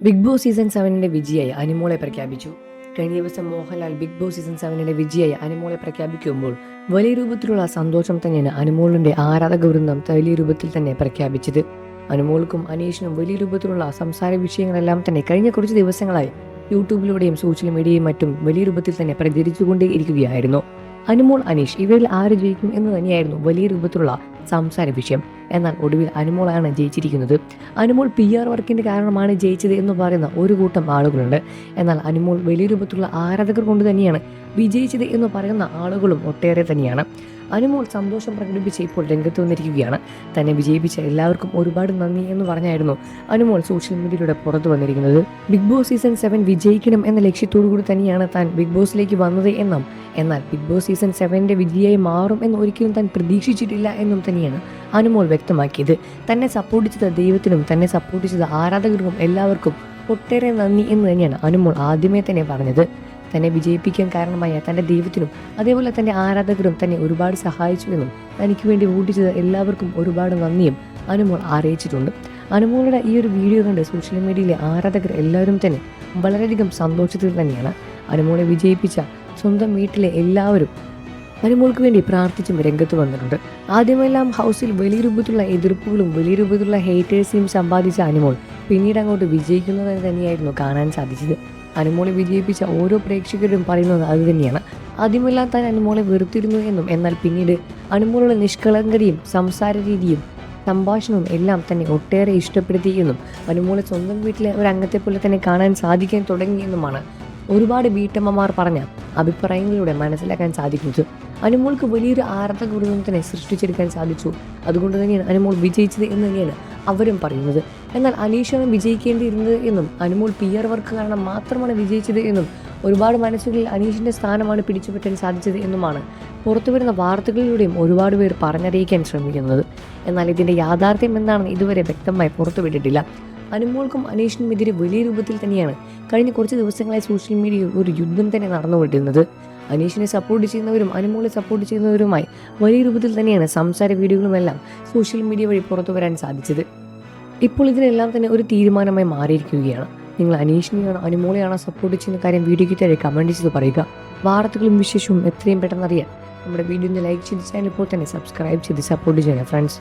Big boss season 7 വിജയായി അനുമോളെ പ്രഖ്യാപിച്ചു. കഴിഞ്ഞ ദിവസം മോഹൻലാൽ ബിഗ് ബോസ് സീസൺ 7 വിജയായി അനുമോളെ പ്രഖ്യാപിക്കുമ്പോൾ വലിയ രൂപത്തിലുള്ള സന്തോഷം തന്നെയാണ് അനുമോളിന്റെ ആരാധക വൃന്ദം വലിയ രൂപത്തിൽ തന്നെ പ്രഖ്യാപിച്ചത്. അനുമോൾക്കും അനീഷിനും വലിയ രൂപത്തിലുള്ള സംസാര വിഷയങ്ങളെല്ലാം തന്നെ കഴിഞ്ഞ കുറച്ച് ദിവസങ്ങളായി യൂട്യൂബിലൂടെയും സോഷ്യൽ മീഡിയയും മറ്റും വലിയ രൂപത്തിൽ തന്നെ പ്രചരിച്ചുകൊണ്ടേയിരിക്കുകയായിരുന്നു. അനുമോൾ, അനീഷ് ഇവരിൽ ആര് ജയിക്കും എന്ന് തന്നെയായിരുന്നു വലിയ രൂപത്തിലുള്ള സംസാര വിഷയം. എന്നാൽ ഒടുവിൽ അനുമോളാണ് ജയിച്ചിരിക്കുന്നത്. അനുമോൾ PR വർക്കിന്റെ കാരണമാണ് ജയിച്ചത് എന്ന് പറയുന്ന ഒരു കൂട്ടം ആളുകളുണ്ട്. എന്നാൽ അനുമോൾ വലിയ രൂപത്തിലുള്ള ആരാധകർ കൊണ്ട് തന്നെയാണ് വിജയിച്ചത് എന്ന് പറയുന്ന ആളുകളും ഒട്ടേറെ തന്നെയാണ്. അനുമോൾ സന്തോഷം പ്രകടിപ്പിച്ച് ഇപ്പോൾ രംഗത്ത് വന്നിരിക്കുകയാണ്. തന്നെ വിജയിപ്പിച്ച എല്ലാവർക്കും ഒരുപാട് നന്ദി എന്ന് പറഞ്ഞായിരുന്നു അനുമോൾ സോഷ്യൽ മീഡിയയിലൂടെ പുറത്തു വന്നിരിക്കുന്നത്. ബിഗ് ബോസ് സീസൺ 7 വിജയിക്കണം എന്ന ലക്ഷ്യത്തോടു കൂടി തന്നെയാണ് താൻ ബിഗ് ബോസിലേക്ക് വന്നത് എന്നും, എന്നാൽ ബിഗ് ബോസ് സീസൺ 7 വിജയായി മാറും എന്ന് ഒരിക്കലും താൻ പ്രതീക്ഷിച്ചിട്ടില്ല എന്നും തന്നെയാണ് അനുമോൾ വ്യക്തമാക്കിയത്. തന്നെ സപ്പോർട്ട് ചെയ്ത ദൈവത്തിനും തന്നെ സപ്പോർട്ട് ചെയ്ത ആരാധകർക്കും എല്ലാവർക്കും ഒട്ടേറെ നന്ദി എന്ന് തന്നെയാണ് അനുമോൾ ആദ്യമേ തന്നെ പറഞ്ഞത്. തന്നെ വിജയിപ്പിക്കാൻ കാരണമായ തൻ്റെ ദൈവത്തിനും അതേപോലെ തൻ്റെ ആരാധകരും തന്നെ ഒരുപാട് സഹായിച്ചു എന്നും തനിക്ക് വേണ്ടി വോട്ട് ചെയ്ത എല്ലാവർക്കും ഒരുപാട് നന്ദിയും അനുമോൾ അറിയിച്ചിട്ടുണ്ട്. അനുമോളുടെ ഈ ഒരു വീഡിയോ കണ്ട് സോഷ്യൽ മീഡിയയിലെ ആരാധകർ എല്ലാവരും തന്നെ വളരെയധികം സന്തോഷത്തിൽ തന്നെയാണ്. അനുമോളെ വിജയിപ്പിച്ച സ്വന്തം വീട്ടിലെ എല്ലാവരും അനുമോൾക്ക് വേണ്ടി പ്രാർത്ഥിച്ചും രംഗത്ത് വന്നിട്ടുണ്ട്. ആദ്യമെല്ലാം ഹൗസിൽ വലിയ രൂപത്തിലുള്ള എതിർപ്പുകളും വലിയ രൂപത്തിലുള്ള ഹേറ്റേഴ്സിയും സമ്പാദിച്ച അനുമോൾ പിന്നീട് അങ്ങോട്ട് വിജയിക്കുന്നത് തന്നെയായിരുന്നു കാണാൻ സാധിച്ചത്. അനുമോളെ വിജയിപ്പിച്ച ഓരോ പ്രേക്ഷകരും പറയുന്നത് അത് തന്നെയാണ്. ആദ്യമെല്ലാം താൻ അനുമോളെ വെറുത്തിരുന്നു എന്നും, എന്നാൽ പിന്നീട് അനുമോളുടെ നിഷ്കളങ്കതയും സംസാര രീതിയും സംഭാഷണവും എല്ലാം തന്നെ ഒട്ടേറെ ഇഷ്ടപ്പെടുത്തിയെന്നും അനുമോളെ സ്വന്തം വീട്ടിലെ ഒരു അംഗത്തെ പോലെ തന്നെ കാണാൻ സാധിക്കാൻ തുടങ്ങിയെന്നുമാണ് ഒരുപാട് വീട്ടമ്മമാർ പറഞ്ഞ അഭിപ്രായങ്ങളിലൂടെ മനസ്സിലാക്കാൻ സാധിക്കുന്നത്. അനുമോൾക്ക് വലിയൊരു ആരാധക വൃന്ദം തന്നെ സൃഷ്ടിച്ചെടുക്കാൻ സാധിച്ചു. അതുകൊണ്ട് തന്നെയാണ് അനുമോൾ വിജയിച്ചത് എന്ന് തന്നെയാണ് അവരും പറയുന്നത്. എന്നാൽ അനീഷാണ് വിജയിക്കേണ്ടിയിരുന്നത് എന്നും അനുമോൾ PR വർക്ക് കാരണം മാത്രമാണ് വിജയിച്ചത് എന്നും ഒരുപാട് മനസ്സുകളിൽ അനീഷിന്റെ സ്ഥാനമാണ് പിടിച്ചുപറ്റാൻ സാധിച്ചത് എന്നുമാണ് പുറത്തുവരുന്ന വാർത്തകളിലൂടെയും ഒരുപാട് പേർ പറഞ്ഞറിയിക്കാൻ ശ്രമിക്കുന്നത്. എന്നാൽ ഇതിന്റെ യാഥാർത്ഥ്യം എന്താണെന്ന് ഇതുവരെ വ്യക്തമായി പുറത്തുവിട്ടിട്ടില്ല. അനുമോൾക്കും അനീഷിനും എതിരെ വലിയ രൂപത്തിൽ തന്നെയാണ് കഴിഞ്ഞ കുറച്ച് ദിവസങ്ങളായി സോഷ്യൽ മീഡിയയിൽ ഒരു യുദ്ധം തന്നെ നടന്നുകൊണ്ടിരുന്നത്. അനീഷിനെ സപ്പോർട്ട് ചെയ്യുന്നവരും അനുമോളെ സപ്പോർട്ട് ചെയ്യുന്നവരുമായി വലിയ രൂപത്തിൽ തന്നെയാണ് സംസാര വീഡിയോകളുമെല്ലാം സോഷ്യൽ മീഡിയ വഴി പുറത്തു വരാൻ സാധിച്ചത്. ഇപ്പോൾ ഇതിനെല്ലാം തന്നെ ഒരു തീരുമാനമായി മാറിയിരിക്കുകയാണ്. നിങ്ങൾ അനീഷിനെയാണോ അനുമോളെയാണോ സപ്പോർട്ട് ചെയ്യുന്ന കാര്യം വീഡിയോയ്ക്ക് താഴെ കമൻറ്റ് ചെയ്ത് പറയുക. വാർത്തകളും വിശേഷവും എത്രയും പെട്ടെന്ന് അറിയാൻ നമ്മുടെ വീഡിയോ ഒന്ന് ലൈക്ക് ചെയ്ത് ചാനൽ ഇപ്പോൾ തന്നെ സബ്സ്ക്രൈബ് ചെയ്ത് സപ്പോർട്ട് ചെയ്യണം ഫ്രണ്ട്സ്.